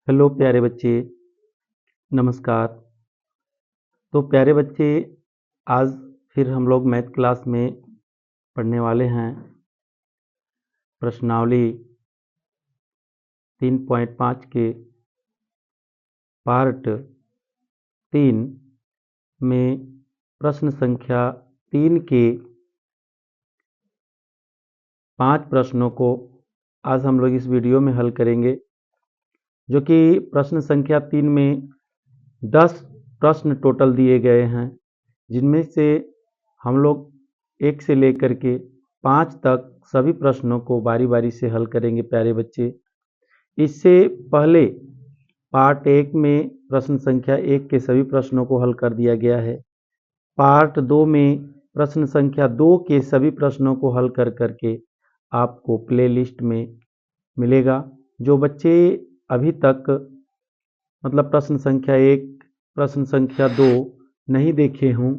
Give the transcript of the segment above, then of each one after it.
Hello प्यारे बच्चे, नमस्कार। तो प्यारे बच्चे, आज फिर हम लोग मैथ क्लास में पढ़ने वाले हैं प्रश्नावली 3.5 के पार्ट 3 में प्रश्न संख्या 3 के 5 प्रश्नों को आज हम लोग इस वीडियो में हल करेंगे, जो कि प्रश्न संख्या 3 में 10 प्रश्न टोटल दिए गए हैं, जिनमें से हम लोग 1 से लेकर के 5 तक सभी प्रश्नों को बारी बारी से हल करेंगे प्यारे बच्चे। इससे पहले पार्ट 1 में प्रश्न संख्या 1 के सभी प्रश्नों को हल कर दिया गया है। पार्ट 2 में प्रश्न संख्या 2 के सभी प्रश्नों को हल कर करके आपको प्लेलिस्ट में मिलेगा। जो बच्चे अभी तक मतलब प्रश्न संख्या 1, प्रश्न संख्या 2 नहीं देखे हों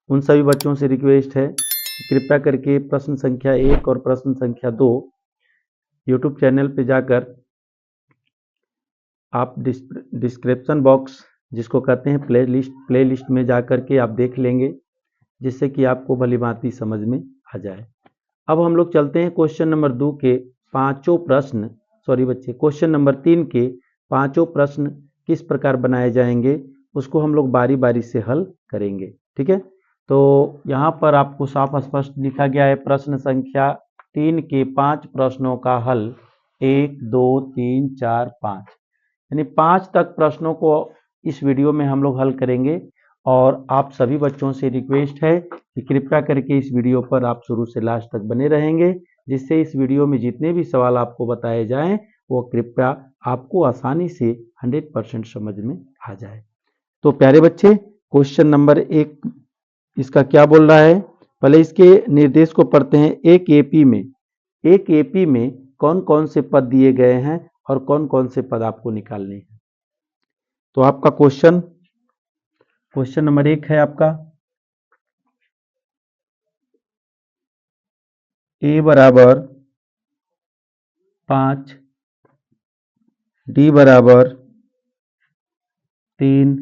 उन सभी बच्चों से रिक्वेस्ट है कि कृपया करके प्रश्न संख्या 1 और प्रश्न संख्या 2 यूट्यूब चैनल पे जाकर आप डिस्क्रिप्शन बॉक्स जिसको कहते हैं प्लेलिस्ट में जाकर के आप देख लेंगे, जिससे कि आपको भली भांति समझ में आ जाए। अब हम लोग चलते हैं क्वेश्चन नंबर 2 के पांचों प्रश्न क्वेश्चन नंबर 3 के पांचों प्रश्न किस प्रकार बनाए जाएंगे उसको हम लोग बारी बारी से हल करेंगे। ठीक है, तो यहाँ पर आपको साफ स्पष्ट लिखा गया है प्रश्न संख्या 3 के 5 प्रश्नों का हल 1, 2, 3, 4, 5 यानी 5 तक प्रश्नों को इस वीडियो में हम लोग हल करेंगे। और आप सभी बच्चों से रिक्वेस्ट है कि कृपया करके इस वीडियो पर आप शुरू से लास्ट तक बने रहेंगे, जिससे इस वीडियो में जितने भी सवाल आपको बताए जाएं वो कृपया आपको आसानी से 100% समझ में आ जाए। तो प्यारे बच्चे, क्वेश्चन नंबर 1 इसका क्या बोल रहा है, पहले इसके निर्देश को पढ़ते हैं। एक एपी में कौन कौन से पद दिए गए हैं और कौन कौन से पद आपको निकालने हैं। तो आपका क्वेश्चन नंबर 1 है आपका a बराबर 5, d बराबर 3,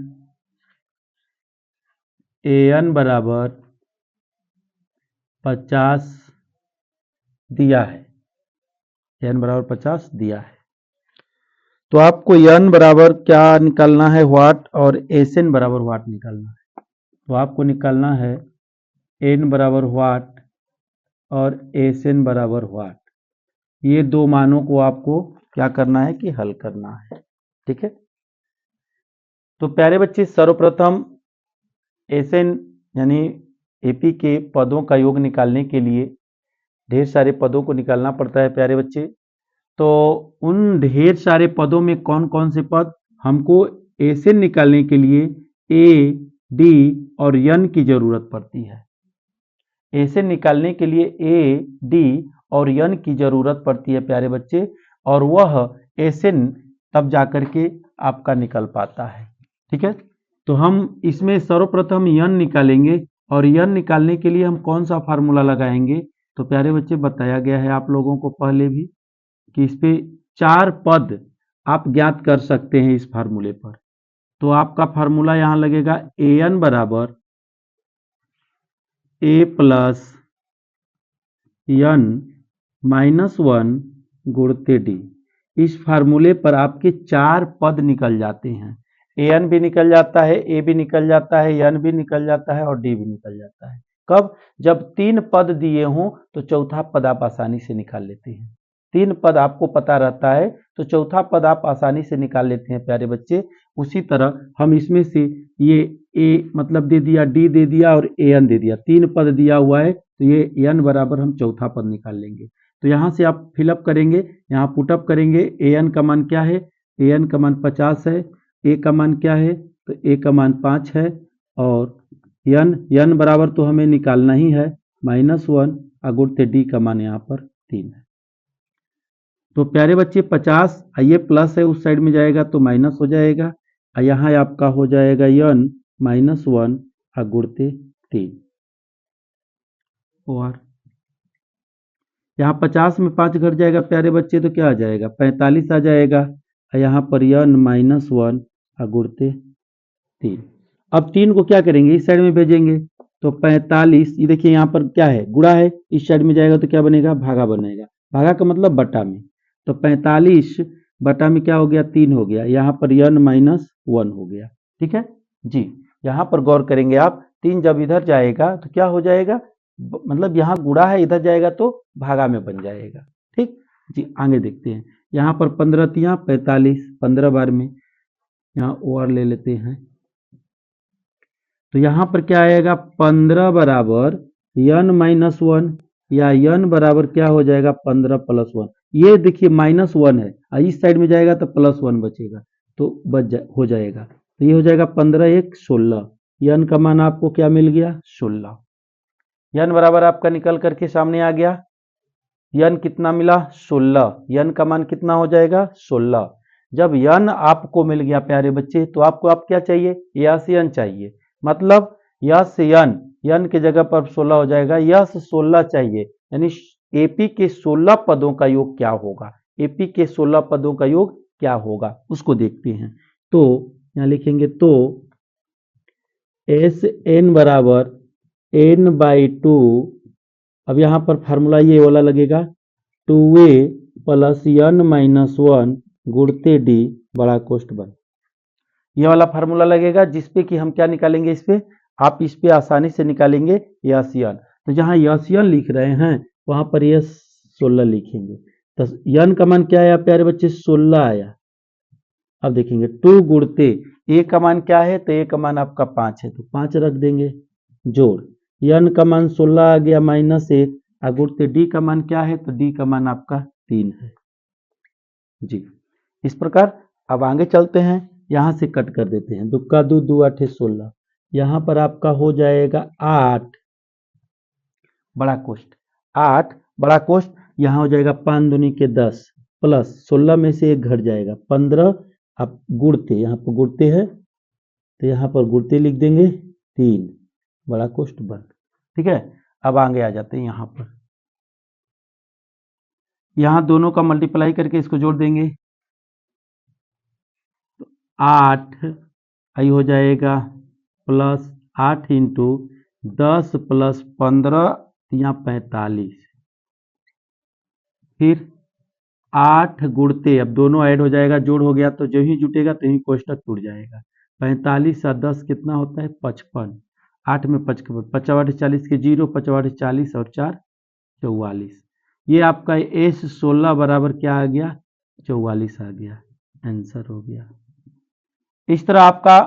an बराबर 50 दिया है। n बराबर 50 दिया है, तो आपको n बराबर क्या निकालना है, वाट, और Sn बराबर वाट निकालना है। तो आपको निकालना है n बराबर वाट और Sn बराबर वाट। ये दो मानों को आपको क्या करना है कि हल करना है। ठीक है, तो प्यारे बच्चे, सर्वप्रथम Sn यानी एपी के पदों का योग निकालने के लिए ढेर सारे पदों को निकालना पड़ता है प्यारे बच्चे। तो उन ढेर सारे पदों में कौन कौन से पद, हमको Sn निकालने के लिए a, d और n की जरूरत पड़ती है। Sn निकालने के लिए a, d और n की जरूरत पड़ती है प्यारे बच्चे, और वह Sn तब जाकर के आपका निकल पाता है। ठीक है, तो हम इसमें सर्वप्रथम n निकालेंगे, और n निकालने के लिए हम कौन सा फार्मूला लगाएंगे। तो प्यारे बच्चे, बताया गया है आप लोगों को पहले भी कि इस पे 4 पद आप ज्ञात कर सकते हैं इस फार्मूले पर। तो आपका फार्मूला यहां लगेगा an बराबर a plus n minus 1 गुणते d। इस फार्मूले पर आपके 4 पद निकल जाते हैं। an भी निकल जाता है, a भी निकल जाता है, n भी निकल जाता है और d भी निकल जाता है। कब? जब 3 पद दिए हों तो चौथा पद आप आसानी से निकाल लेते हैं। 3 पद आपको पता रहता है तो चौथा पद आप आसानी से निकाल लेते हैं प्यारे बच्चे। उसी तरह हम इसमें से ये a मतलब दे दिया, d दे दिया और an दे दिया, 3 पद दिया हुआ है, तो ये n बराबर हम चौथा पद निकाल लेंगे। तो यहाँ से आप फिलअप करेंगे, यहाँ पुटअप करेंगे। an का मान क्या है? an का मान 50 है। a का मान क्या है? तो a का मान 5 है। और n बराबर तो हमें निकालना ही है -1 अगुणते d का मान यहाँ पर 3 है। तो प्यारे बच्चे 50, ये प्लस है उस साइड में जाएगा तो माइनस हो जाएगा, यहाँ आपका हो जाएगा n -1 अगुणते 3। और यहाँ 50 में 5 घट जाएगा प्यारे बच्चे, तो क्या आ जाएगा 45 आ जाएगा। और यहाँ पर n -1 गुणते 3। अब 3 को क्या करेंगे, इस साइड में भेजेंगे, तो 45, ये देखिए यहाँ पर क्या है, गुणा है, इस साइड में जाएगा तो क्या बनेगा, भागा बनेगा। भागा का मतलब बटा में, तो 45 बटा में क्या हो गया, 3 हो गया। यहाँ पर n -1 हो गया। ठीक है जी, यहाँ पर गौर करेंगे आप, 3 जब इधर जाएगा तो क्या हो जाएगा, मतलब यहाँ गुणा है, इधर जाएगा तो भागा में बन जाएगा। ठीक जी, आगे देखते हैं। यहाँ पर 15 तिया 45, 15 बार में यहाँ और ले लेते हैं, तो यहाँ पर क्या आएगा, 15 बराबर n -1, या n बराबर क्या हो जाएगा, 15 + 1। ये देखिए -1 है, इस साइड में जाएगा तो +1 बचेगा, तो हो जाएगा, तो ये हो जाएगा 15 1 16। n का मान आपको क्या मिल गया, 16। n बराबर आपका निकल करके सामने आ गया। n कितना मिला, 16। n का मान कितना हो जाएगा, 16। जब n आपको मिल गया प्यारे बच्चे, तो आपको आप क्या चाहिए, या से n चाहिए, मतलब या से n की जगह पर 16 हो जाएगा, या से 16 चाहिए, यानी एपी के 16 पदों का योग क्या होगा, एपी के 16 पदों का योग क्या होगा, उसको देखते हैं। तो यहाँ लिखेंगे, तो एस एन बराबर n/2, अब यहाँ पर फार्मूला ये वाला लगेगा, 2a + n - 1 गुणते d बड़ा कोष्ठ बन, ये वाला फार्मूला लगेगा, जिसपे कि हम क्या निकालेंगे, इस पे आप इस पे आसानी से निकालेंगे यन। तो जहाँ यन लिख रहे हैं वहां पर ये 16 लिखेंगे, तो यन का मान क्या आया प्यारे बच्चे, 16 आया। अब देखेंगे 2 गुणते ए का मान क्या है, तो ए का मान आपका 5 है, तो 5 रख देंगे, जोड़ n का मान 16 आ गया -1, गुणते डी का मान क्या है, तो डी का मान आपका 3 है जी। इस प्रकार अब आगे चलते हैं, यहाँ से कट कर देते हैं, 2 का 2 2 8 16, यहाँ पर आपका हो जाएगा 8 बड़ा कोष्ठ, 8 बड़ा कोष्ठ, यहाँ हो जाएगा 5 दूनी के 10 प्लस 16 में से 1 घट जाएगा 15, आप गुणते, यहाँ पर गुणते है तो यहाँ पर गुणते लिख देंगे 3 बड़ा कोष्ठ बंद। ठीक है, अब आगे आ जाते हैं, यहाँ पर यहाँ दोनों का मल्टीप्लाई करके इसको जोड़ देंगे, 8 आई हो जाएगा प्लस 8 इंटू 10 + 15 या 45, फिर 8 गुणते, अब दोनों ऐड हो जाएगा, जोड़ हो गया, तो जो ही जुटेगा तो ही कोष्ठक टूट जाएगा। 45 और 10 कितना होता है, 55, 8 में 55, 55 40 के 0, 55 40 और 4 44, ये आपका एस 16 बराबर क्या आ गया, 44 आ गया, आंसर हो गया। इस तरह आपका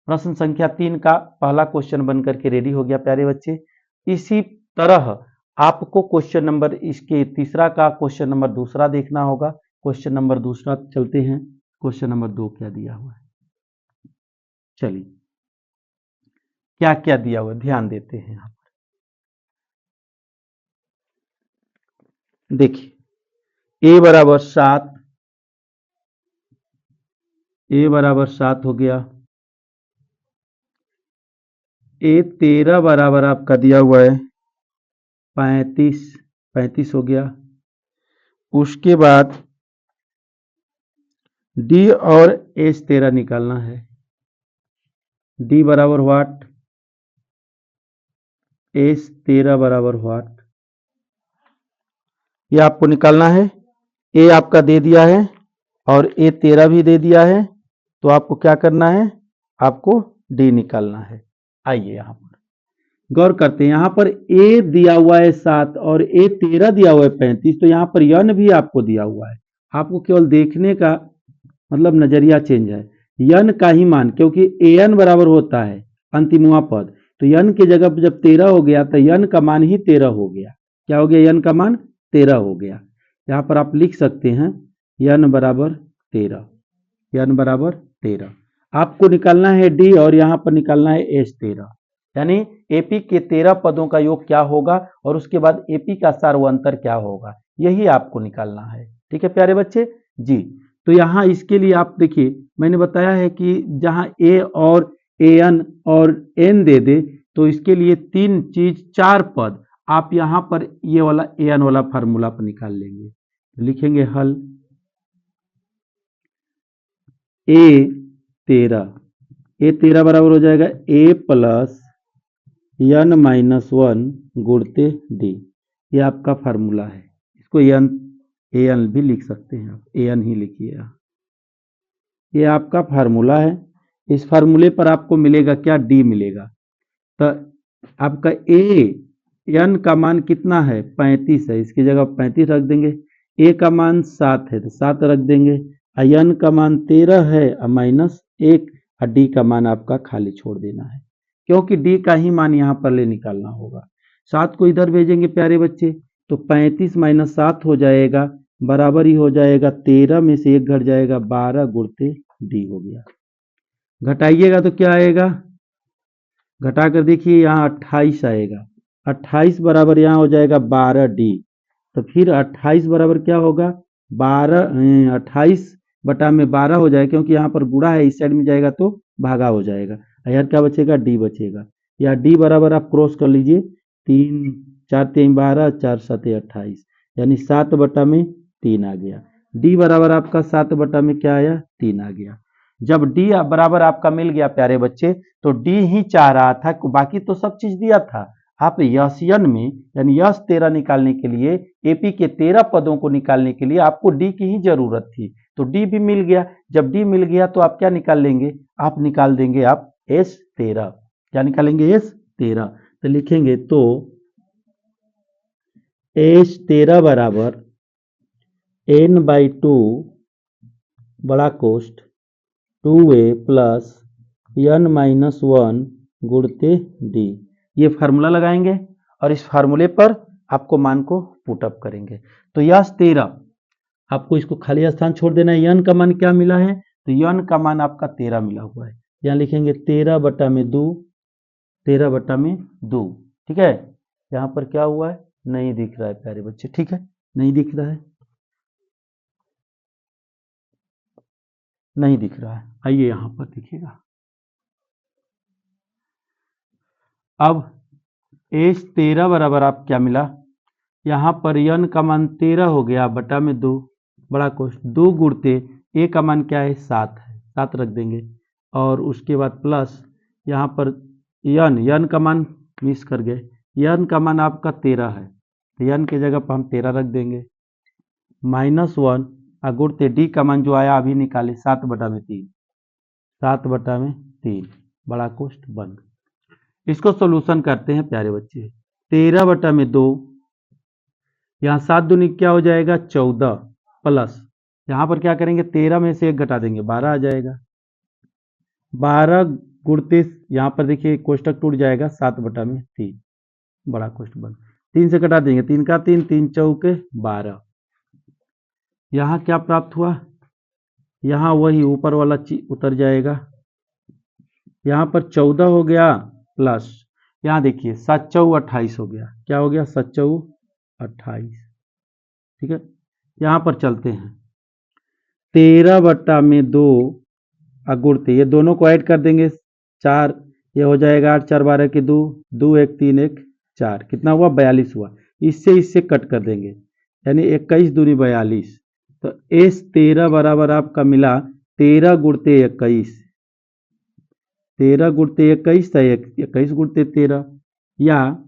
प्रश्न संख्या 3 का पहला क्वेश्चन बनकर के रेडी हो गया प्यारे बच्चे। इसी तरह आपको क्वेश्चन नंबर, इसके तीसरा का क्वेश्चन नंबर दूसरा देखना होगा। क्वेश्चन नंबर दूसरा चलते हैं, क्वेश्चन नंबर 2 क्या दिया हुआ है, चलिए क्या क्या दिया हुआ है ध्यान देते हैं। यहाँ पर देखिए, a बराबर 7, a बराबर 7 हो गया, a 13 बराबर आपका दिया हुआ है 35 हो गया। उसके बाद d और s 13 निकालना है, d बराबर व्हाट, s 13 बराबर व्हाट, ये आपको निकालना है। a आपका दे दिया है और a 13 भी दे दिया है, तो आपको क्या करना है, आपको d निकालना है। आइए यहाँ पर गौर करते हैं, यहाँ पर a दिया हुआ है 7 और a 13 दिया हुआ है 35, तो यहाँ पर n भी आपको दिया हुआ है। आपको केवल देखने का मतलब नजरिया चेंज है, n का ही मान, क्योंकि an बराबर होता है अंतिमवा पद, तो n की जगह पर जब 13 हो गया तो n का मान ही 13 हो गया। क्या हो गया, n का मान 13 हो गया। यहाँ पर आप लिख सकते हैं n बराबर 13, n बराबर 13। आपको निकालना है d और यहाँ पर निकालना है s 13, यानी एपी के 13 पदों का योग क्या होगा और उसके बाद एपी का सार्वंतर क्या होगा, यही आपको निकालना है। ठीक है प्यारे बच्चे जी। तो यहाँ इसके लिए आप देखिए, मैंने बताया है कि जहाँ ए और एन और एन दे दे, तो इसके लिए 3 चीज 4 पद आप यहाँ पर ये वाला an वाला फार्मूला पर निकाल लेंगे। तो लिखेंगे हल A13 बराबर हो जाएगा A प्लस n माइनस 1 गुणते डी। ये आपका फार्मूला है। इसको an भी लिख सकते हैं, आप an ही लिखिए। ये आपका फार्मूला है। इस फार्मूले पर आपको मिलेगा क्या, डी मिलेगा। तो आपका n का मान कितना है, 35 है, इसकी जगह 35 रख देंगे। a का मान 7 है तो 7 रख देंगे। n का मान 13 है और माइनस 1, और डी का मान आपका खाली छोड़ देना है, क्योंकि डी का ही मान यहाँ पर ले निकालना होगा। 7 को इधर भेजेंगे प्यारे बच्चे, तो 35 माइनस 7 हो जाएगा, बराबर ही हो जाएगा 13 में से 1 घट जाएगा 12 गुणते डी हो गया। घटाइएगा तो क्या आएगा, घटा कर देखिए यहाँ 28 आएगा। 28 बराबर यहाँ हो जाएगा 12 डी। तो फिर 28 बराबर क्या होगा, 28 बटा में 12 हो जाएगा, क्योंकि यहाँ पर गुणा है, इस साइड में जाएगा तो भागा हो जाएगा। यार क्या बचेगा, डी बचेगा। या डी बराबर आप क्रॉस कर लीजिए, 3 4 3 12 4 7 28, यानी 7 बटा में 3 आ गया। डी बराबर आपका 7 बटा में क्या आया, 3 आ गया। जब डी बराबर आपका मिल गया प्यारे बच्चे, तो डी ही चाह रहा था, बाकी तो सब चीज दिया था। आप यन में यानी यश 13 निकालने के लिए, एपी के 13 पदों को निकालने के लिए आपको डी की ही जरूरत थी। तो डी भी मिल गया। जब डी मिल गया तो आप क्या निकाल लेंगे, आप निकाल देंगे आप S13। क्या निकालेंगे, S13। तो लिखेंगे तो S13 बराबर n/2 बड़ा कोष्ठ 2a प्लस n माइनस 1 गुणते डी। ये फार्मूला लगाएंगे और इस फार्मूले पर आपको मान को पुटअप करेंगे। तो यश 13, आपको इसको खाली स्थान छोड़ देना है। n का मान क्या मिला है, तो n का मान आपका 13 मिला हुआ है। यहाँ लिखेंगे 13 बटा में 2, 13 बटा में 2। ठीक है, यहाँ पर क्या हुआ है, नहीं दिख रहा है प्यारे बच्चे। ठीक है, नहीं दिख रहा है, नहीं दिख रहा है। आइए यहाँ पर दिखेगा। अब S13 बराबर आप क्या मिला, यहाँ पर n का मान 13 हो गया बटा में 2 बड़ा कोष्ठ 2 गुणते a का मान क्या है, 7 है, 7 रख देंगे। और उसके बाद प्लस यहाँ पर n का मान मिस कर गए, n का मान आपका 13 है, तो n की जगह पर हम 13 रख देंगे। माइनस 1 गुणते डी का मान जो आया अभी निकाले, 7 बटा में 3, 7 बटा में 3 बड़ा कोष्ठ बंद। इसको सोल्यूशन करते हैं प्यारे बच्चे। 13 बटा में 2, यहाँ 7 दूनी क्या हो जाएगा, 14 प्लस यहाँ पर क्या करेंगे, 13 में से 1 घटा देंगे, 12 आ जाएगा। 12 गुणते यहाँ पर देखिए कोष्ठक टूट जाएगा, 7 बटा में 3 बड़ा कोष्ठ बंद। 3 से घटा देंगे, 3 का 3, 3 चौके 12। यहाँ क्या प्राप्त हुआ, यहाँ वही ऊपर वाला चीज उतर जाएगा। यहाँ पर 14 हो गया प्लस यहाँ देखिए 7 चौक 28 हो गया। क्या हो गया, 7 चौक 28। ठीक है, यहाँ पर चलते हैं। 13 बटा में 2 गुणते, ये दोनों को ऐड कर देंगे, 4 ये हो जाएगा 8 4 12 के 2, 2 1 3 1 4, कितना हुआ, 42 हुआ। इससे कट कर देंगे, यानी 21 दूनी 42। तो S13 बराबर आपका मिला 13 गुणते 21, 13 गुणते 21 था, 21 गुणते 13, या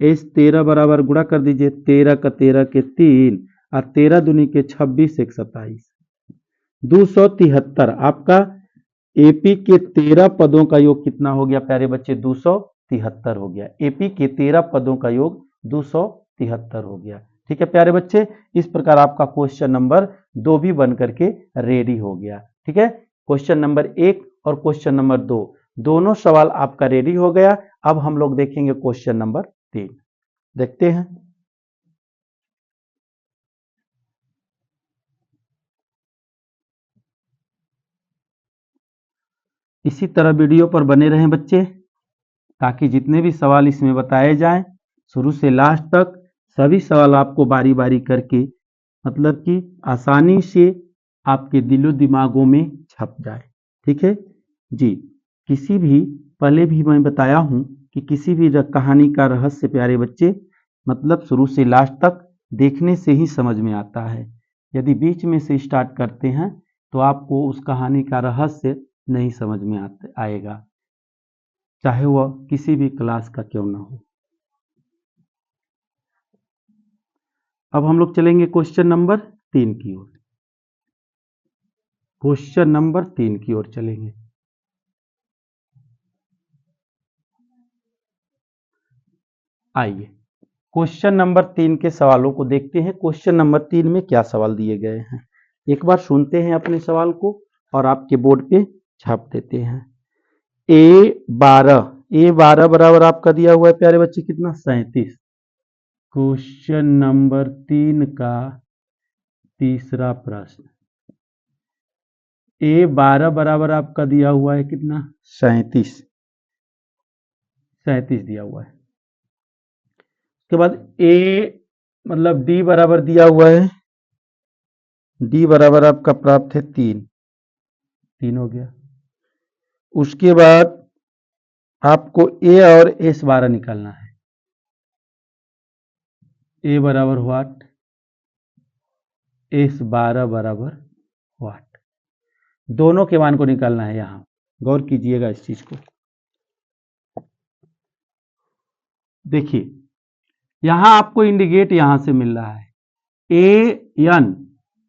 S13 बराबर गुणा कर दीजिए, 13 का 13 के 3 और 13 दूनी के 26 1 27, 273। आपका एपी के 13 पदों का योग कितना हो गया प्यारे बच्चे, 273 हो गया। एपी के 13 पदों का योग 273 हो गया। ठीक है प्यारे बच्चे, इस प्रकार आपका क्वेश्चन नंबर 2 भी बन करके रेडी हो गया। ठीक है, क्वेश्चन नंबर 1 और क्वेश्चन नंबर 2 दोनों सवाल आपका रेडी हो गया। अब हम लोग देखेंगे क्वेश्चन नंबर 3, देखते हैं। इसी तरह वीडियो पर बने रहें बच्चे, ताकि जितने भी सवाल इसमें बताए जाएं शुरू से लास्ट तक सभी सवाल आपको बारी बारी करके मतलब कि आसानी से आपके दिलो दिमागों में छप जाए। ठीक है जी, किसी भी पहले भी मैं बताया हूं कि किसी भी कहानी का रहस्य प्यारे बच्चे मतलब शुरू से लास्ट तक देखने से ही समझ में आता है। यदि बीच में से स्टार्ट करते हैं तो आपको उस कहानी का रहस्य नहीं समझ में आएगा, चाहे वह किसी भी क्लास का क्यों ना हो। अब हम लोग चलेंगे क्वेश्चन नंबर 3 की ओर। क्वेश्चन नंबर 3 की ओर चलेंगे। आइए क्वेश्चन नंबर 3 के सवालों को देखते हैं। क्वेश्चन नंबर 3 में क्या सवाल दिए गए हैं, एक बार सुनते हैं अपने सवाल को और आपके बोर्ड पे छाप देते हैं। A12 बराबर आपका दिया हुआ है प्यारे बच्चे कितना, 37। क्वेश्चन नंबर 3 का तीसरा प्रश्न, A12 बराबर आपका दिया हुआ है कितना, 37 दिया हुआ है। उसके बाद मतलब D बराबर दिया हुआ है, D बराबर आपका प्राप्त है 3 हो गया। उसके बाद आपको A और S12 निकालना है। A बराबर व्हाट, S12 बराबर व्हाट, दोनों के मान को निकालना है। यहां गौर कीजिएगा इस चीज को। देखिए यहां आपको इंडिकेट यहां से मिल रहा है, AN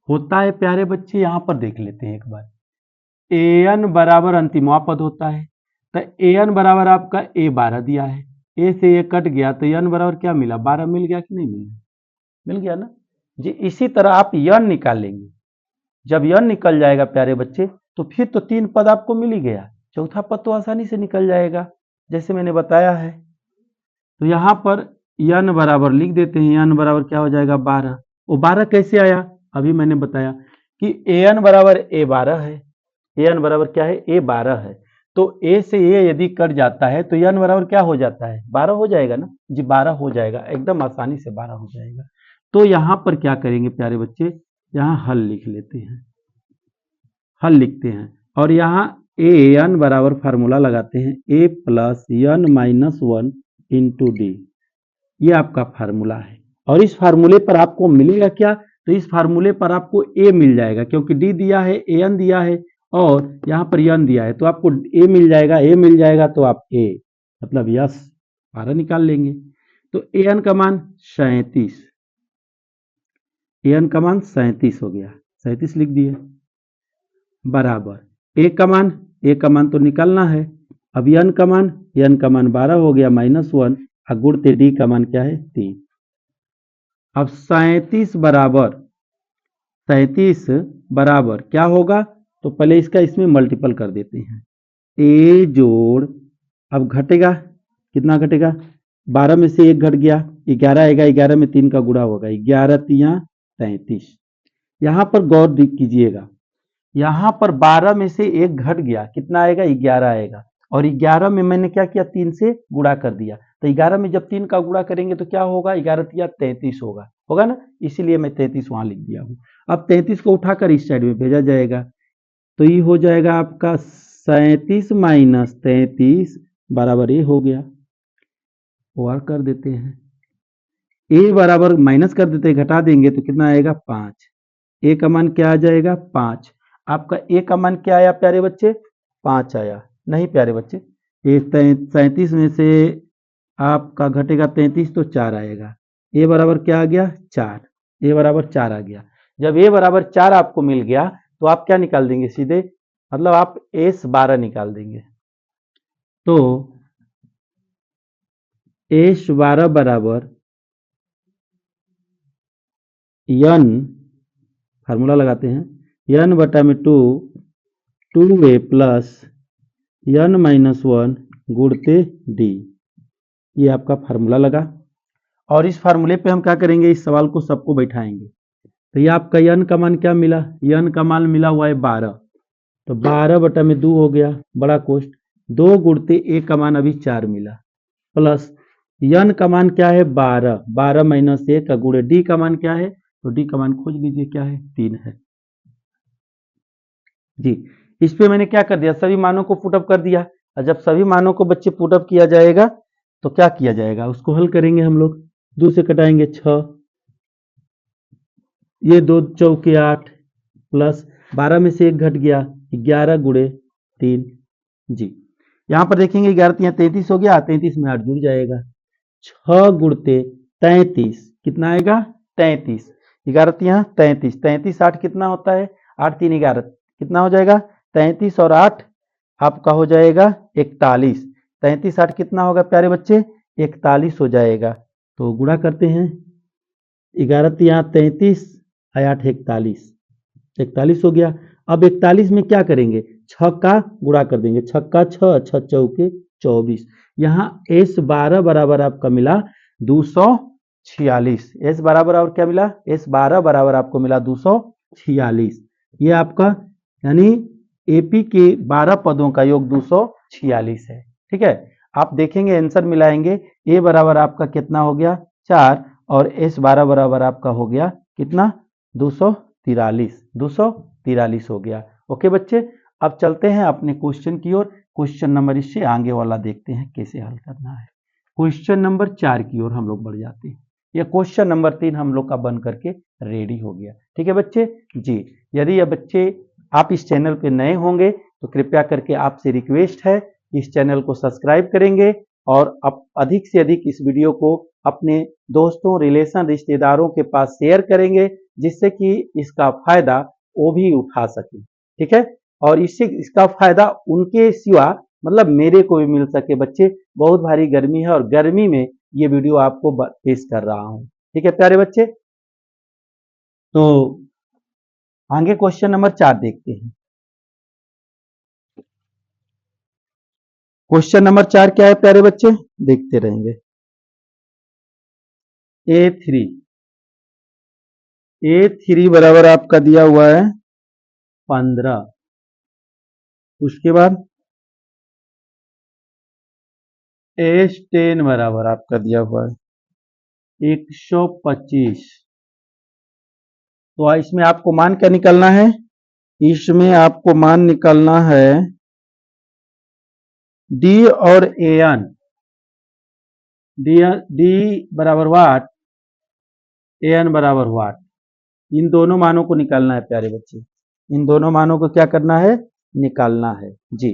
होता है प्यारे बच्चे, यहां पर देख लेते हैं एक बार। AN बराबर अंतिमवा पद होता है, तो AN बराबर आपका A12 दिया है, A से ये कट गया तो N बराबर क्या मिला, 12 मिल गया कि नहीं मिला, मिल गया ना जी। इसी तरह आप N निकालेंगे, जब N निकल जाएगा प्यारे बच्चे तो फिर तो 3 पद आपको मिल ही गया, चौथा पद तो आसानी से निकल जाएगा जैसे मैंने बताया है। तो यहां पर N बराबर लिख देते हैं, N बराबर क्या हो जाएगा 12। वो 12 कैसे आया, अभी मैंने बताया कि AN बराबर A12 है, AN बराबर क्या है, A12 है। तो A से A यदि कट जाता है तो N बराबर क्या हो जाता है, 12 हो जाएगा ना जी, 12 हो जाएगा, एकदम आसानी से 12 हो जाएगा। तो यहां पर क्या करेंगे प्यारे बच्चे, यहां हल लिख लेते हैं, हल लिखते हैं और यहाँ AN बराबर फार्मूला लगाते हैं, A plus N minus 1 into D, ये आपका फार्मूला है। और इस फार्मूले पर आपको मिलेगा क्या, तो इस फार्मूले पर आपको A मिल जाएगा, क्योंकि D दिया है, AN दिया है और यहाँ पर N दिया है, तो आपको A मिल जाएगा। A मिल जाएगा तो आप A मतलब यस 12 निकाल लेंगे। तो AN का मान 37, AN का मान 37 हो गया, 37 लिख दिए, बराबर A का मान तो निकालना है। अब N का मान 12 हो गया माइनस 1, गुणते D का मान क्या है 3। अब 37 बराबर क्या होगा, तो पहले इसका इसमें मल्टीपल कर देते हैं, A जोड़, अब घटेगा कितना घटेगा, 12 में से 1 घट गया, 11 आएगा, 11 में 3 का गुणा होगा, 11 3 33। यहां पर गौर कीजिएगा, यहां पर 12 में से 1 घट गया, कितना आएगा 11 आएगा, और 11 में मैंने क्या किया 3 से गुणा कर दिया, तो 11 में जब 3 का गुणा करेंगे तो क्या होगा, 11 3 33 होगा ना, इसीलिए मैं 33 वहां लिख दिया हूं। अब 33 को उठाकर इस साइड में भेजा जाएगा, तो ये हो जाएगा आपका 37 माइनस 33 बराबर ए हो गया। और कर देते हैं, ए बराबर माइनस कर देते हैं, घटा देंगे तो कितना आएगा 5, ए का मान क्या आ जाएगा 5। आपका ए का मान क्या आया प्यारे बच्चे, 5 आया, नहीं प्यारे बच्चे, 37 में से आपका घटेगा 33 तो 4 आएगा, ए बराबर क्या आ गया 4, ए बराबर 4 आ गया। जब ए बराबर 4 आपको मिल गया तो आप क्या निकाल देंगे सीधे, मतलब आप S12 निकाल देंगे। तो S12 बराबर N, फार्मूला लगाते हैं, N बटा में 2A plus N minus 1 गुणते D, ये आपका फार्मूला लगा। और इस फार्मूले पे हम क्या करेंगे, इस सवाल को सबको बैठाएंगे। तो ये आपका N का मान क्या मिला, N का मान मिला हुआ है 12, तो 12 बटा में 2 हो गया, बड़ा कोष्ट 2 गुणते A का मान अभी 4 मिला, प्लस N का मान क्या है 12, 12 माइनस 1 का गुणे D का मान क्या है, तो D का मान खोज लीजिए क्या है 3 है जी। इस पे मैंने क्या कर दिया, सभी मानों को पुटअप कर दिया, और जब सभी मानों को बच्चे पुटअप किया जाएगा तो क्या किया जाएगा, उसको हल करेंगे हम लोग। 2 से कटाएंगे 6, ये 2 चौके 8 प्लस 12 में से 1 घट गया 11 गुणे 3 जी। यहाँ पर देखेंगे 11 तिया 33 हो गया, 33 में 8 जुड़ जाएगा, 6 गुणते 33 कितना आएगा 33, 11 तिया 33, 33 8 कितना होता है 8 3 11 कितना हो जाएगा 33 और 8 आपका हो जाएगा 41, 33 8 कितना होगा प्यारे बच्चे 41 हो जाएगा। तो गुणा करते हैं 11 तिया 33 8 41, 41 हो गया। अब 41 में क्या करेंगे 6 का गुणा कर देंगे, 6 का 6 6 चौके 24, यहाँ S12 बराबर आपका मिला 246, S बराबर और क्या मिला S12 बराबर आपको मिला 246, ये आपका यानी एपी के 12 पदों का योग 246 है। ठीक है, आप देखेंगे आंसर मिलाएंगे, ए बराबर आपका कितना हो गया 4 और S12 बराबर आपका हो गया कितना 243 हो गया। ओके बच्चे, अब चलते हैं अपने क्वेश्चन की ओर। क्वेश्चन नंबर इससे आगे वाला देखते हैं कैसे हल करना है। क्वेश्चन नंबर 4 की ओर हम लोग बढ़ जाते हैं। यह क्वेश्चन नंबर 3 हम लोग का बन करके रेडी हो गया। ठीक है बच्चे जी, यदि ये बच्चे आप इस चैनल पे नए होंगे तो कृपया करके आपसे रिक्वेस्ट है इस चैनल को सब्सक्राइब करेंगे और अधिक से अधिक इस वीडियो को अपने दोस्तों रिलेशन रिश्तेदारों के पास शेयर करेंगे, जिससे कि इसका फायदा वो भी उठा सके। ठीक है, और इससे इसका फायदा उनके सिवा मतलब मेरे को भी मिल सके। बच्चे बहुत भारी गर्मी है और गर्मी में ये वीडियो आपको पेश कर रहा हूं। ठीक है प्यारे बच्चे, तो आगे क्वेश्चन नंबर 4 देखते हैं। क्वेश्चन नंबर 4 क्या है प्यारे बच्चे, देखते रहेंगे। A3 बराबर आपका दिया हुआ है 15, उसके बाद S10 बराबर आपका दिया हुआ है 125। तो इसमें आपको मान क्या निकालना है, इसमें आपको मान निकालना है D और AN, D बराबर वाट, AN बराबर वाट, इन दोनों मानों को निकालना है प्यारे बच्चे। इन दोनों मानों को क्या करना है, निकालना है जी।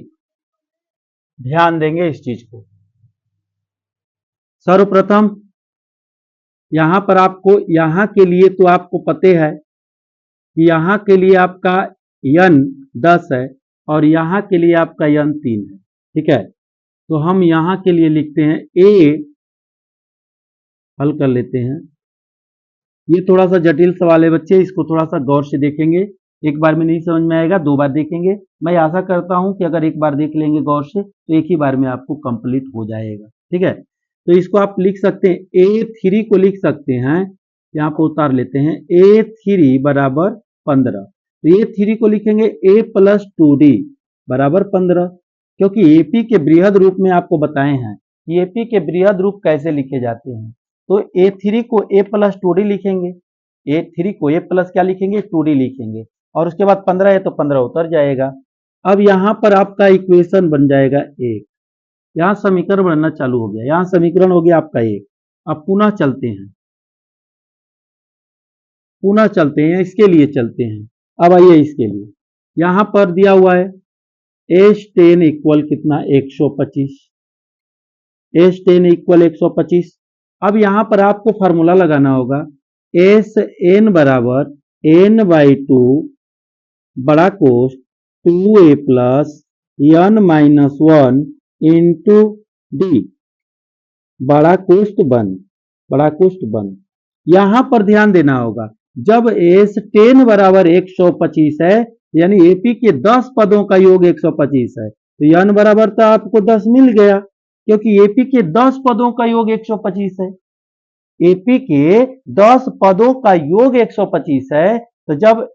ध्यान देंगे इस चीज को। सर्वप्रथम यहां पर आपको यहां के लिए तो आपको पते है कि यहां के लिए आपका n 10 है और यहां के लिए आपका n 3 है। ठीक है, तो हम यहां के लिए लिखते हैं a, हल कर लेते हैं। ये थोड़ा सा जटिल सवाल है बच्चे, इसको थोड़ा सा गौर से देखेंगे। एक बार में नहीं समझ में आएगा, 2 बार देखेंगे। मैं आशा करता हूं कि अगर एक बार देख लेंगे गौर से तो एक ही बार में आपको कंप्लीट हो जाएगा। ठीक है, तो इसको आप लिख सकते हैं, A3 को लिख सकते हैं, यहाँ पर उतार लेते हैं, A3 बराबर 15। तो A3 को लिखेंगे A प्लस 2D बराबर 15, क्योंकि AP के बृहद रूप में आपको बताए हैं कि AP के बृहद रूप कैसे लिखे जाते हैं। तो A3 को A प्लस 2D लिखेंगे, A3 को A प्लस क्या लिखेंगे 2D लिखेंगे, और उसके बाद 15 है तो 15 उतर जाएगा। अब यहां पर आपका इक्वेशन बन जाएगा 1, यहां समीकरण बनना चालू हो गया, यहां समीकरण हो गया आपका 1। अब पुनः चलते हैं, पुनः चलते हैं, इसके लिए चलते हैं। अब आइए इसके लिए, यहां पर दिया हुआ है S10 इक्वल कितना 125, S10 इक्वल 125। अब यहां पर आपको फार्मूला लगाना होगा, Sn बराबर n/2 बड़ा कोष्ठ 2a plus n minus 1 into D बड़ा कोष्ठ बंद, बड़ा कोष्ठ बंद। यहां पर ध्यान देना होगा, जब S10 बराबर 125 है यानी AP के 10 पदों का योग 125 है, तो n बराबर तो आपको 10 मिल गया, क्योंकि AP के 10 पदों का योग 125 है। AP के 10 पदों का योग 125 है, तो जब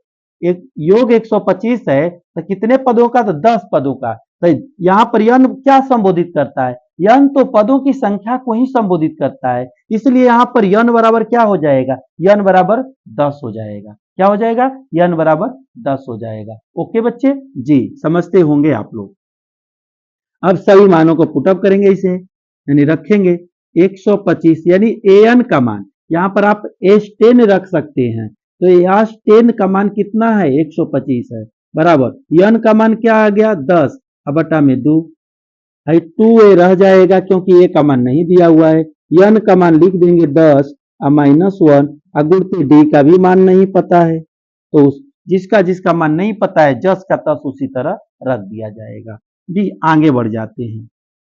एक योग 125 है तो कितने पदों का, तो 10 पदों का। तो यहां पर n क्या संबोधित करता है, n तो पदों की संख्या को ही संबोधित करता है, इसलिए यहां पर n बराबर क्या हो जाएगा, n बराबर 10 हो जाएगा। क्या हो जाएगा, n बराबर 10 हो जाएगा। ओके बच्चे जी, समझते होंगे आप लोग। अब सभी मानों को पुटअप करेंगे इसे, यानी रखेंगे 125 यानी an का मान, यहाँ पर आप S10 रख सकते हैं, तो यहाँ 10 का मान कितना है 125 है, बराबर n का मान क्या आ गया 10 अब बटा में 2 है, 2a रह जाएगा क्योंकि a का मान नहीं दिया हुआ है, n का मान लिख देंगे 10 -1 गुणते d का भी मान नहीं पता है, तो जिसका जिसका मान नहीं पता है जस का तस उसी तरह रख दिया जाएगा। जी आगे बढ़ जाते हैं।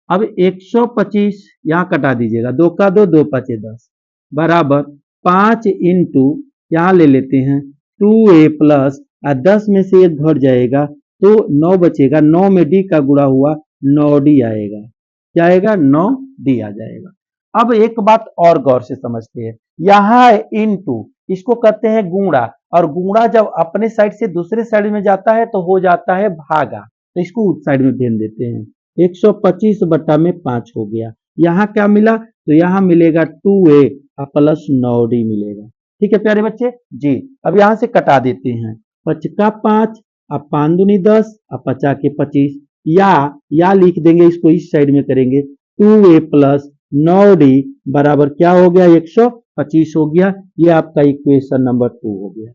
अब 125 यहाँ कटा दीजिएगा, 2 का 2, 2 5 10 बराबर 5 इंटू यहाँ ले लेते हैं 2a प्लस 10 में से 1 घट जाएगा तो 9 बचेगा, 9 में d का गुणा हुआ 9d आएगा, क्या आएगा 9d आ जाएगा। अब एक बात और गौर से समझते हैं, यहाँ इंटू इसको कहते हैं गुणा, और गुणा जब अपने साइड से दूसरे साइड में जाता है तो हो जाता है भागा, तो इसको उस साइड में भेज देते हैं। 125 बटा में 5 हो गया, यहाँ क्या मिला तो यहाँ मिलेगा 2a प्लस 9d मिलेगा। ठीक है प्यारे बच्चे जी, अब यहाँ से कटा देते हैं, 5 का 5 अब 5 दूनी 10 अब 50 के 25, या लिख देंगे, इसको इस साइड में करेंगे 2a प्लस 9d बराबर क्या हो गया 125 हो गया, ये आपका इक्वेशन नंबर 2 हो गया।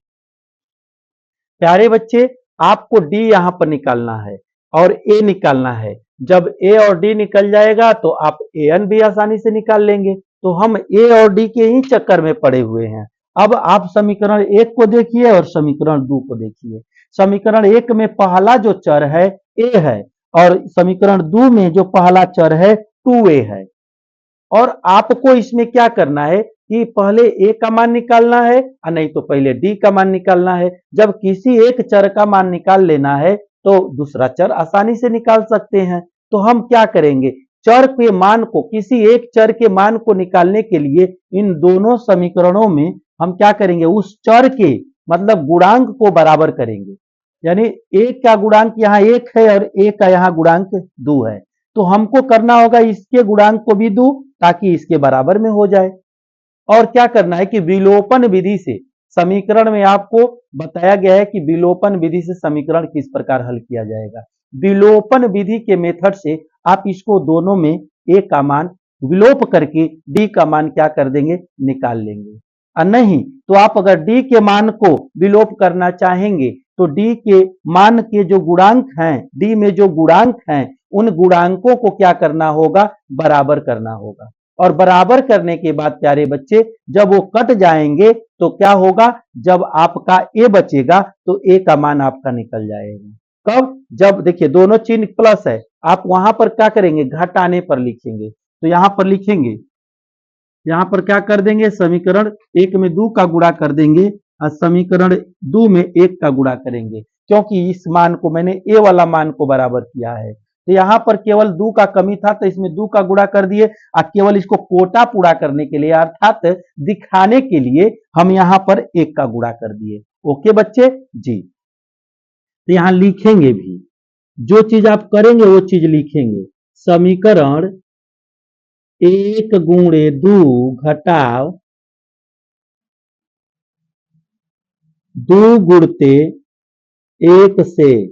प्यारे बच्चे आपको d यहाँ पर निकालना है और a निकालना है, जब a और d निकल जाएगा तो आप an भी आसानी से निकाल लेंगे, तो हम a और d के ही चक्कर में पड़े हुए हैं। अब आप समीकरण 1 को देखिए और समीकरण 2 को देखिए। समीकरण 1 में पहला जो चर है a है और समीकरण 2 में जो पहला चर है 2a है, और आपको इसमें क्या करना है कि पहले a का मान निकालना है और नहीं तो पहले d का मान निकालना है। जब किसी एक चर का मान निकाल लेना है तो दूसरा चर आसानी से निकाल सकते हैं, तो हम क्या करेंगे, चर के मान को, किसी एक चर के मान को निकालने के लिए इन दोनों समीकरणों में हम क्या करेंगे, उस चर के मतलब गुणांक को बराबर करेंगे, यानी a का गुणांक यहाँ 1 है और a का यहाँ गुणांक 2 है, तो हमको करना होगा इसके गुणांक को भी 2 ताकि इसके बराबर में हो जाए। और क्या करना है कि विलोपन विधि से, समीकरण में आपको बताया गया है कि विलोपन विधि से समीकरण किस प्रकार हल किया जाएगा। विलोपन विधि के मेथड से आप इसको दोनों में a का मान विलोप करके d का मान क्या कर देंगे, निकाल लेंगे। और नहीं तो आप अगर d के मान को विलोप करना चाहेंगे तो d के मान के जो गुणांक हैं, d में जो गुणांक हैं उन गुणांकों को क्या करना होगा, बराबर करना होगा। और बराबर करने के बाद प्यारे बच्चे जब वो कट जाएंगे तो क्या होगा, जब आपका a बचेगा तो a का मान आपका निकल जाएगा। कब, जब देखिए दोनों चिन्ह प्लस है, आप वहां पर क्या करेंगे, घटाने पर लिखेंगे, तो यहां पर लिखेंगे, यहां पर क्या कर देंगे, समीकरण 1 में 2 का गुणा कर देंगे और समीकरण 2 में 1 का गुणा करेंगे, क्योंकि इस मान को मैंने a वाला मान को बराबर किया है, तो यहाँ पर केवल 2 का कमी था तो इसमें 2 का गुणा कर दिए, और केवल इसको कोटा पूरा करने के लिए अर्थात दिखाने के लिए हम यहाँ पर 1 का गुणा कर दिए। ओके बच्चे जी, तो यहाँ लिखेंगे भी, जो चीज आप करेंगे वो चीज लिखेंगे, समीकरण 1 गुणे 2 घटाव 2 गुणते 1 से,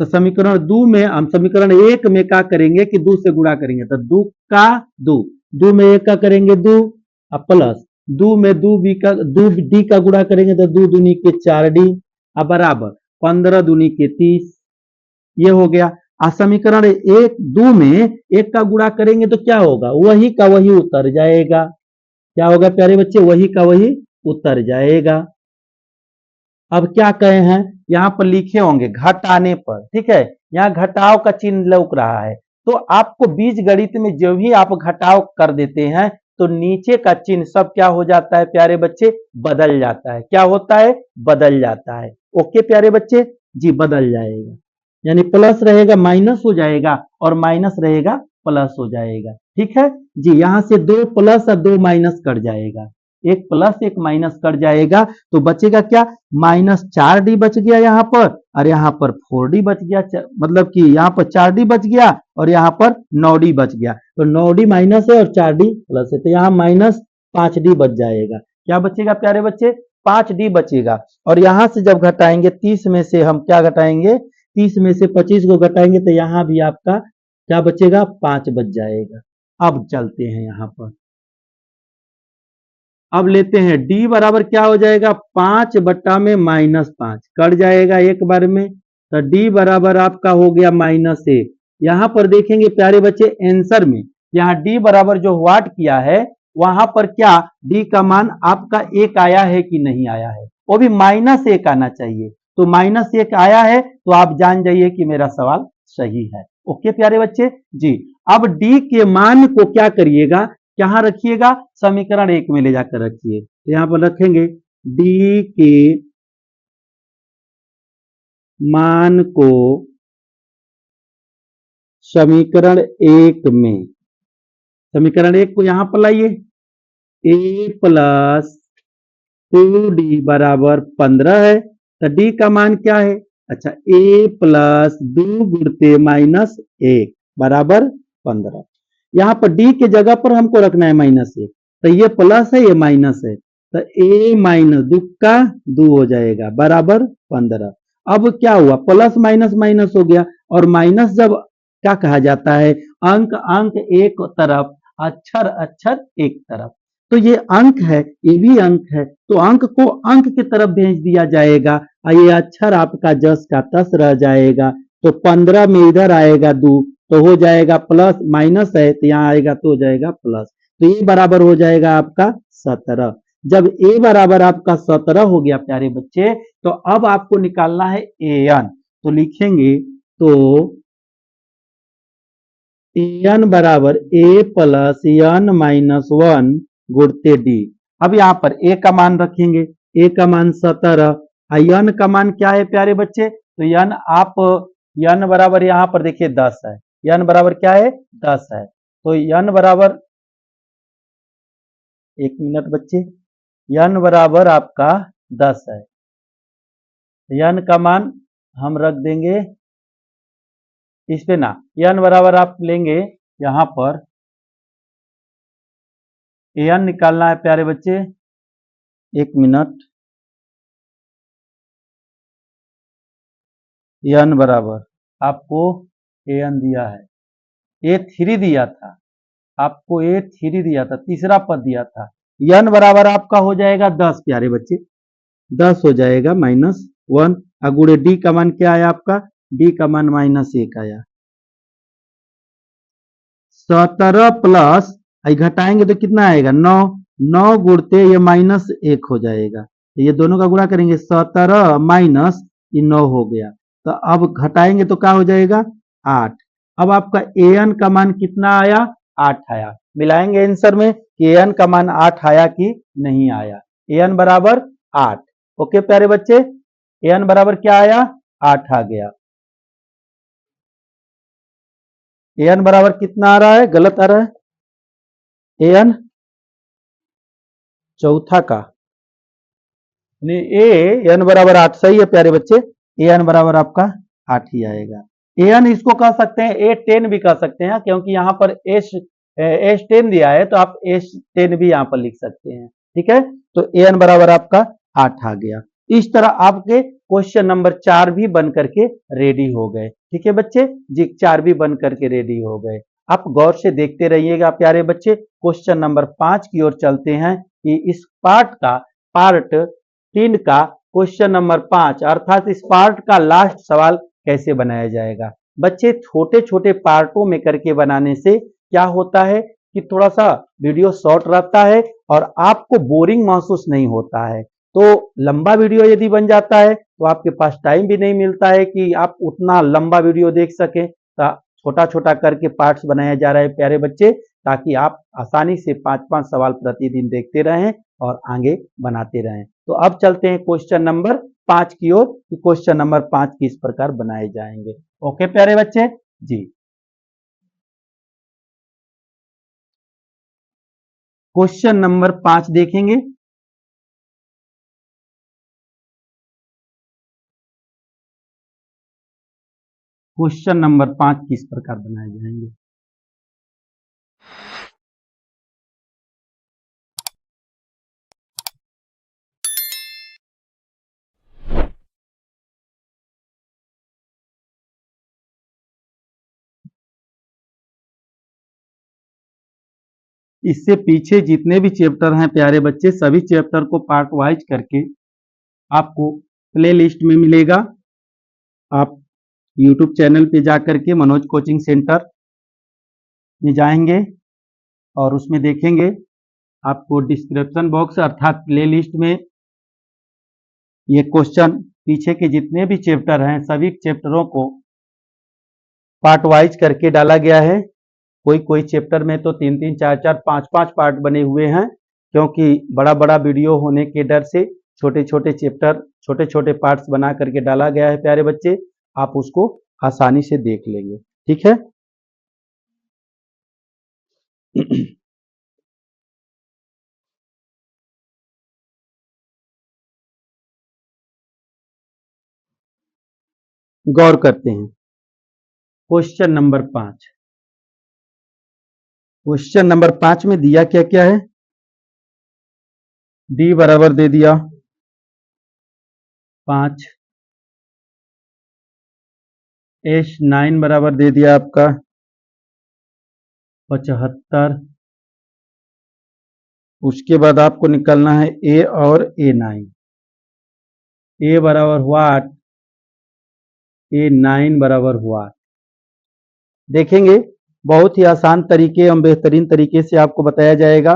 तो समीकरण 2 में हम समीकरण 1 में क्या करेंगे कि 2 से गुणा करेंगे, तो 2 का 2 में 1 का करेंगे 2 प्लस 2 में 2 डी का गुणा करेंगे तो 2 दूनी के 4d बराबर 15 दूनी के 30, ये हो गया। समीकरण 2 में 1 का गुणा करेंगे तो क्या होगा, वही का वही उतर जाएगा, क्या होगा प्यारे बच्चे, वही का वही उतर जाएगा। अब क्या कहे हैं, यहाँ पर लिखे होंगे घटाने पर, ठीक है, यहाँ घटाव का चिन्ह लौक रहा है, तो आपको बीज गणित में जो भी आप घटाव कर देते हैं तो नीचे का चिन्ह सब क्या हो जाता है प्यारे बच्चे, बदल जाता है, क्या होता है, बदल जाता है। ओके प्यारे बच्चे जी, बदल जाएगा, यानी प्लस रहेगा माइनस हो जाएगा और माइनस रहेगा प्लस हो जाएगा। ठीक है जी, यहां से 2 प्लस और 2 माइनस कट जाएगा, 1 प्लस 1 माइनस कर जाएगा तो बचेगा क्या, -4d बच गया यहाँ पर, और यहाँ पर 4d बच गया, मतलब कि यहाँ पर 4d बच गया और यहाँ पर 9d बच गया, तो 9d माइनस है और 4d प्लस है, तो यहाँ -5d बच जाएगा। क्या बचेगा प्यारे बच्चे, 5d बचेगा, और यहाँ से जब घटाएंगे 30 में से हम क्या घटाएंगे, 30 में से 25 को घटाएंगे तो यहाँ भी आपका क्या बचेगा, 5 बच जाएगा। अब चलते हैं यहां पर, अब लेते हैं डी बराबर क्या हो जाएगा, 5/-5 कट जाएगा एक बार में, तो डी बराबर आपका हो गया -1। यहां पर देखेंगे प्यारे बच्चे आंसर में, यहाँ डी बराबर जो व्हाट किया है वहां पर क्या डी का मान आपका 1 आया है कि नहीं आया है, वो भी -1 आना चाहिए, तो -1 आया है तो आप जान जाइए कि मेरा सवाल सही है। ओके प्यारे बच्चे जी। अब डी के मान को क्या करिएगा, कहां रखिएगा, समीकरण 1 में ले जाकर रखिए, तो यहां पर रखेंगे डी के मान को समीकरण 1 में, समीकरण 1 को यहां पर लाइए, a प्लस 2d बराबर 15 है, तो d का मान क्या है, अच्छा a प्लस 2 गुणते -1 बराबर 15। यहाँ पर d के जगह पर हमको रखना है -1, तो ये प्लस है ये माइनस है, तो a माइनस 2 का 2 हो जाएगा बराबर 15। अब क्या हुआ, प्लस माइनस माइनस हो गया, और माइनस जब क्या कहा जाता है, अंक अंक एक तरफ, अक्षर अक्षर एक तरफ, तो ये अंक है ये भी अंक है, तो अंक को अंक की तरफ भेज दिया जाएगा, और ये अक्षर आपका जस का तस रह जाएगा, तो 15 में इधर आएगा 2, तो हो जाएगा प्लस, माइनस है तो यहाँ आएगा तो हो जाएगा प्लस, तो ये बराबर हो जाएगा आपका 17। जब ए बराबर आपका 17 हो गया प्यारे बच्चे, तो अब आपको निकालना है एन, तो लिखेंगे तो एन बराबर ए प्लस एन -1 गुणते डी। अब यहाँ पर ए का मान रखेंगे, ए का मान 17, एन का मान क्या है प्यारे बच्चे, तो एन आप एन बराबर यहाँ पर देखिए 10 है, एन बराबर क्या है 10 है, तो एन बराबर, एक मिनट बच्चे, एन बराबर आपका 10 है, एन का मान हम रख देंगे इस पे ना, एन बराबर आप लेंगे यहां पर, एन निकालना है प्यारे बच्चे, एक मिनट, एन बराबर आपको एन दिया है, A3 दिया था आपको, A3 दिया था, तीसरा पद दिया था, एन बराबर आपका हो जाएगा 10 प्यारे बच्चे, 10 हो जाएगा -1, अगुड़े डी का मान क्या आया आपका, डी का मान -1 आया, 17 प्लस घटाएंगे तो कितना आएगा 9, 9 गुणते ये -1 हो जाएगा, तो ये दोनों का गुणा करेंगे 17 माइनस ये 9 हो गया, तो अब घटाएंगे तो क्या हो जाएगा 8। अब आपका एन का मान कितना आया, 8 आया, मिलाएंगे आंसर में कि एन का मान 8 आया कि नहीं आया, एन बराबर 8। ओके प्यारे बच्चे, एन बराबर क्या आया 8 आ गया, एन बराबर कितना आ रहा है, गलत आ रहा है, एन चौथा का ए एन बराबर 8 सही है प्यारे बच्चे, ए एन बराबर आपका 8 ही आएगा। ए एन इसको कह सकते हैं A10 भी कह सकते हैं, क्योंकि यहाँ पर S10 दिया है तो आप S10 भी यहाँ पर लिख सकते हैं, ठीक है, तो ए एन बराबर आपका 8 आ गया। इस तरह आपके क्वेश्चन नंबर 4 भी बन करके रेडी हो गए, ठीक है बच्चे जी, 4 भी बन करके रेडी हो गए। आप गौर से देखते रहिएगा प्यारे बच्चे, क्वेश्चन नंबर 5 की ओर चलते हैं कि इस पार्ट 3 का क्वेश्चन नंबर 5 अर्थात इस पार्ट का लास्ट सवाल कैसे बनाया जाएगा। बच्चे छोटे छोटे पार्टों में करके बनाने से क्या होता है कि थोड़ा सा वीडियो शॉर्ट रहता है और आपको बोरिंग महसूस नहीं होता है, तो लंबा वीडियो यदि बन जाता है तो आपके पास टाइम भी नहीं मिलता है कि आप उतना लंबा वीडियो देख सकें, तो छोटा छोटा करके पार्ट्स बनाया जा रहा है प्यारे बच्चे, ताकि आप आसानी से 5-5 सवाल प्रतिदिन देखते रहें और आगे बनाते रहें। तो अब चलते हैं क्वेश्चन नंबर 5 की ओर, कि क्वेश्चन नंबर 5 किस प्रकार बनाए जाएंगे। ओके प्यारे बच्चे जी, क्वेश्चन नंबर 5 देखेंगे। क्वेश्चन नंबर 5 किस प्रकार बनाए जाएंगे। इससे पीछे जितने भी चैप्टर हैं प्यारे बच्चे, सभी चैप्टर को पार्ट वाइज करके आपको प्ले लिस्ट में मिलेगा। आप यूट्यूब चैनल पे जा करके मनोज कोचिंग सेंटर में जाएंगे और उसमें देखेंगे, आपको डिस्क्रिप्शन बॉक्स अर्थात प्ले लिस्ट में ये क्वेश्चन पीछे के जितने भी चैप्टर हैं सभी चैप्टरों को पार्ट वाइज करके डाला गया है। कोई कोई चैप्टर में तो 3-3, 4-4, 5-5 पार्ट बने हुए हैं, क्योंकि बड़ा बड़ा वीडियो होने के डर से छोटे छोटे चैप्टर, छोटे छोटे पार्ट्स बना करके डाला गया है। प्यारे बच्चे, आप उसको आसानी से देख लेंगे, ठीक है। गौर करते हैं क्वेश्चन नंबर 5। क्वेश्चन नंबर 5 में दिया क्या क्या है? डी बराबर दे दिया 5, H9 बराबर दे दिया आपका 75। उसके बाद आपको निकालना है ए और A9। ए बराबर व्हाट, A9 बराबर व्हाट। देखेंगे बहुत ही आसान तरीके एवं बेहतरीन तरीके से आपको बताया जाएगा।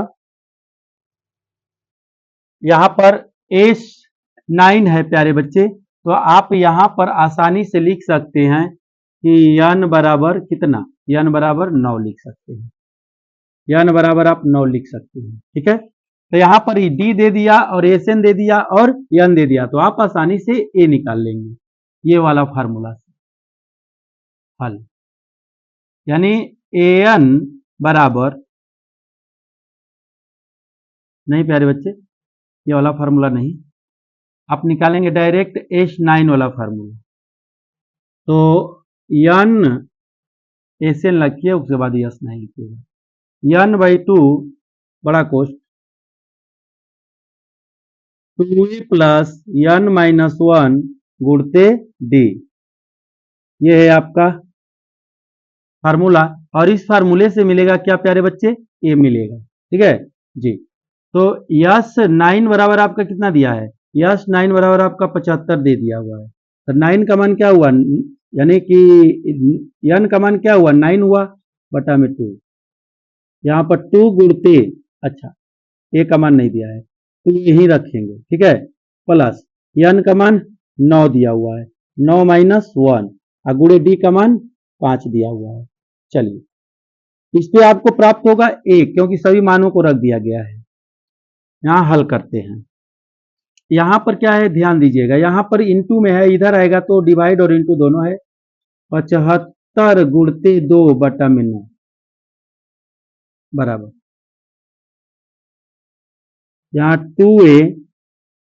यहां पर H9 है प्यारे बच्चे, तो आप यहां पर आसानी से लिख सकते हैं कि n बराबर कितना, n बराबर 9 लिख सकते हैं। n बराबर आप 9 लिख सकते हैं, ठीक है। तो यहां पर d दे दिया और Sn दे दिया और n दे दिया, तो आप आसानी से a निकाल लेंगे ये वाला फार्मूला से हल। यानी an बराबर, नहीं प्यारे बच्चे ये वाला फार्मूला नहीं, आप निकालेंगे डायरेक्ट H9 वाला फार्मूला। तो n Sn लिखिए, उसके बाद S9 लिखिएगा। n/2 बड़ा कोष्ट 2a प्लस n-1 गुणते d, ये है आपका फार्मूला। और इस फार्मूले से मिलेगा क्या प्यारे बच्चे, a मिलेगा, ठीक है जी। तो S9 बराबर आपका कितना दिया है, S9 बराबर आपका 75 दे दिया हुआ है। तो 9 का मान क्या हुआ, यानी कि n का मान क्या हुआ, 9 हुआ बटा में 2। यहाँ पर 2 गुणते, अच्छा a का मान नहीं दिया है तो यही रखेंगे, ठीक है। प्लस n का मान 9 दिया हुआ है, 9 - 1 और गुणे d का मान 5 दिया हुआ है। चलिए इस पे आपको प्राप्त होगा a, क्योंकि सभी मानों को रख दिया गया है। यहां हल करते हैं। यहां पर क्या है ध्यान दीजिएगा, यहां पर इंटू में है, इधर आएगा तो डिवाइड और इंटू दोनों है। 75 गुणते 2 बटा में 9 बराबर, यहाँ 2a,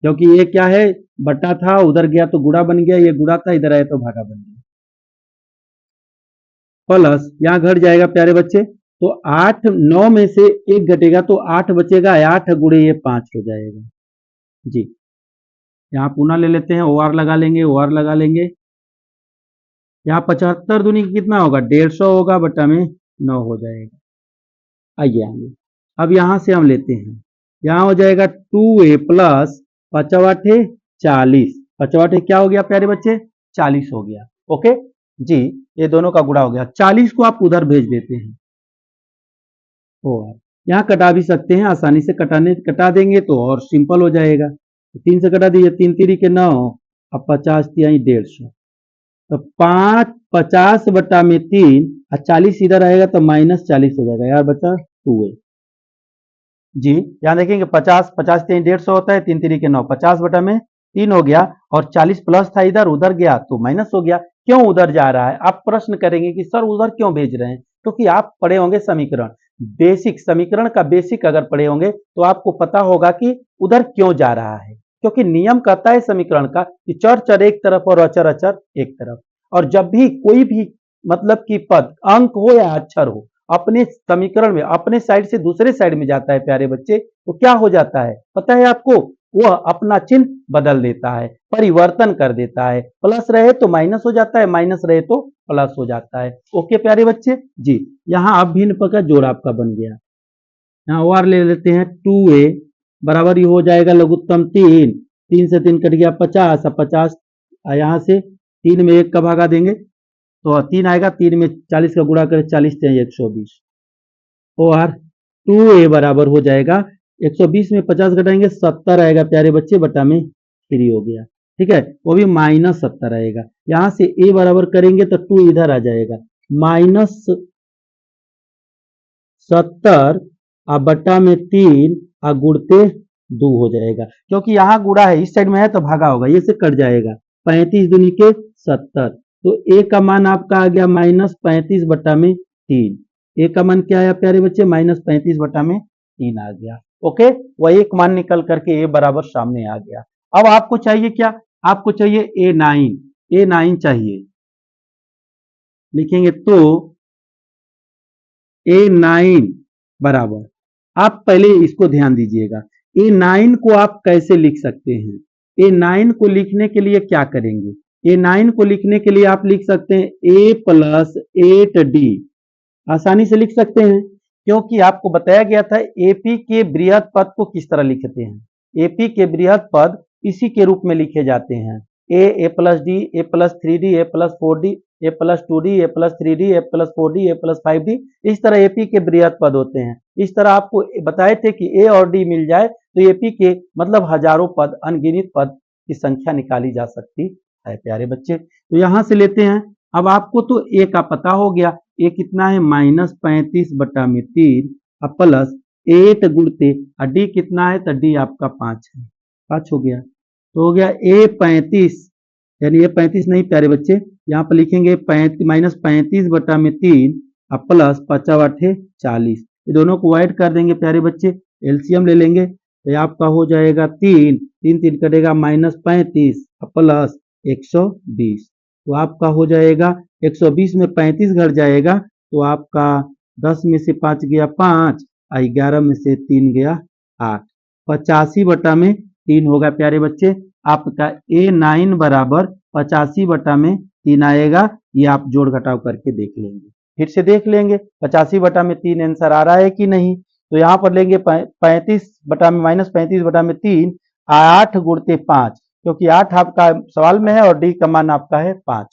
क्योंकि ये क्या है बटा था, उधर गया तो गुणा बन गया, ये गुणा था इधर आया तो भागा बन गया। प्लस यहाँ घट जाएगा प्यारे बच्चे, तो 8, 9 में से 1 घटेगा तो 8 बचेगा, 8 गुणे ये 5 हो जाएगा जी। यहाँ पुनः ले लेते हैं, OR लगा लेंगे, OR लगा लेंगे। यहाँ 75 दूनी कितना होगा, 150 होगा बटा में 9 हो जाएगा। आइए आगे, अब यहाँ से हम लेते हैं, यहाँ हो जाएगा 2a प्लस 5 40, 5 क्या हो गया प्यारे बच्चे, 40 हो गया। ओके जी, ये दोनों का गुणा हो गया। 40 को आप उधर भेज देते हैं, और यहाँ कटा भी सकते हैं, आसानी से कटा देंगे तो और सिंपल हो जाएगा। 3 से कटा दीजिए, 3 3 के 9, अब 50 यही 150, तो 5 50 बटा में 3 और 40 इधर आएगा तो -40 हो जाएगा यार बच्चा 2a जी। यहाँ देखेंगे 50 50 3 150 होता है, 3 3 के 9, 50 बटा में 3 हो गया, और 40 प्लस था इधर, उधर गया तो माइनस हो गया। क्यों उधर जा रहा है, आप प्रश्न करेंगे कि सर उधर क्यों भेज रहे हैं, क्योंकि तो आप पढ़े होंगे समीकरण, बेसिक समीकरण का बेसिक अगर पढ़े होंगे तो आपको पता होगा कि उधर क्यों जा रहा है। क्योंकि नियम कहता है समीकरण का कि चर चर एक तरफ और अचर अचर एक तरफ, और जब भी कोई भी मतलब कि पद अंक हो या अक्षर हो अपने समीकरण में अपने साइड से दूसरे साइड में जाता है प्यारे बच्चे, तो क्या हो जाता है पता है आपको, वह अपना चिन्ह बदल देता है, परिवर्तन कर देता है। प्लस रहे तो माइनस हो जाता है, माइनस रहे तो प्लस हो जाता है। ओके प्यारे बच्चे जी, यहाँ अब भिन्न का जोड़ आपका बन गया। यहाँ ओ आर ले लेते हैं 2a बराबर ये हो जाएगा लघुत्तम 3, 3 से 3 कट गया 50, अब 50 यहाँ से 3 में 1 का भागा देंगे तो 3 आएगा, 3 में 40 का गुणा करें 40 से 120 और 2a बराबर हो जाएगा 120 में 50 घटाएंगे 70 आएगा प्यारे बच्चे बटा में 3 हो गया। ठीक है, वो भी -70 आएगा। यहां से a बराबर करेंगे तो 2 इधर आ जाएगा -70 बटा में 3 गुणते 2 हो जाएगा, क्योंकि यहाँ गुणा है इस साइड में है तो भागा होगा, ये से कट जाएगा 35 दूनी के 70, तो a का मान आपका आ गया -35 बटा में 3। a का मान क्या आया प्यारे बच्चे -35 बटा में 3 आ गया। ओके, वह एक मान निकल करके a बराबर सामने आ गया। अब आपको चाहिए क्या, आपको चाहिए a9 चाहिए, लिखेंगे तो a9 बराबर, आप पहले इसको ध्यान दीजिएगा, a9 को आप कैसे लिख सकते हैं। a9 को लिखने के लिए क्या करेंगे, a9 को लिखने के लिए आप लिख सकते हैं a प्लस 8d, आसानी से लिख सकते हैं, क्योंकि आपको बताया गया था एपी के बृहद पद को किस तरह लिखते हैं। एपी के बृहद पद इसी के रूप में लिखे जाते हैं, ए प्लस डी, ए प्लस 3d, ए प्लस 4d, ए प्लस 2d, ए प्लस 3d, ए प्लस 4d, ए प्लस 5d, इस तरह एपी के बृहद पद होते हैं। इस तरह आपको बताए थे कि ए और डी मिल जाए तो एपी के मतलब हजारों पद, अनगिनत पद की संख्या निकाली जा सकती है प्यारे बच्चे। तो यहां से लेते हैं, अब आपको तो ए का पता हो गया, ए कितना है -35 बटा में 3 प्लस 8 गुणते डी कितना है तो डी आपका 5 है, 5 हो गया, तो हो गया a35, यानी ये 35 नहीं प्यारे बच्चे, यहाँ पर लिखेंगे -35 बटा में 3 प्लस 5 40, ये दोनों को ऐड कर देंगे प्यारे बच्चे, एलसीएम ले लेंगे तो आपका हो जाएगा 3 3 कटेगा -35 प्लस 120, तो आपका हो जाएगा 120 में 35 घट जाएगा तो आपका 10 में से 5 गया 5, 11 में से 3 गया 8, 85 बटा में 3 होगा प्यारे बच्चे। आपका a9 बराबर 85 बटा में 3 आएगा, ये आप जोड़ घटाव करके देख लेंगे, फिर से देख लेंगे 85 बटा में 3 आंसर आ रहा है कि नहीं। तो यहाँ पर लेंगे 35 बटा में -35 बटा में 3 8 गुणते 5, क्योंकि 8 आपका सवाल में है और डी का मान आपका है 5,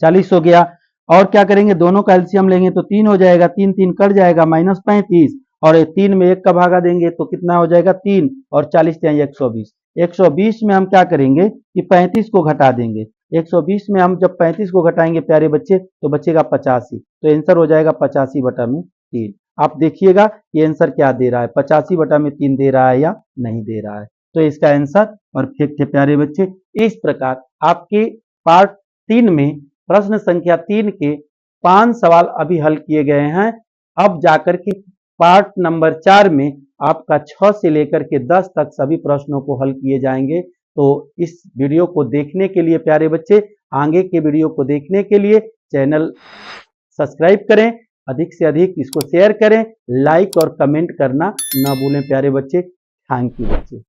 40 हो गया। और क्या करेंगे, दोनों का एलसीएम लेंगे तो 3 हो जाएगा, 3 3 कट जाएगा -35 और 3 में 1 का भागा देंगे तो कितना हो जाएगा 3 और 40 से 120, 120 में हम क्या करेंगे कि 35 को घटा देंगे, 120 में हम जब 35 को घटाएंगे प्यारे बच्चे तो बचेगा 85, तो आंसर हो जाएगा 85 बटा में 3। आप देखिएगा ये आंसर क्या दे रहा है, 85 बटा में 3 दे रहा है या नहीं दे रहा है, तो इसका आंसर परफेक्ट है प्यारे बच्चे। इस प्रकार आपके पार्ट 3 में प्रश्न संख्या 3 के 5 सवाल अभी हल किए गए हैं। अब जाकर के पार्ट नंबर 4 में आपका 6 से लेकर के 10 तक सभी प्रश्नों को हल किए जाएंगे। तो इस वीडियो को देखने के लिए प्यारे बच्चे, आगे के वीडियो को देखने के लिए चैनल सब्सक्राइब करें, अधिक से अधिक इसको शेयर करें, लाइक और कमेंट करना ना भूलें प्यारे बच्चे। थैंक यू बच्चे।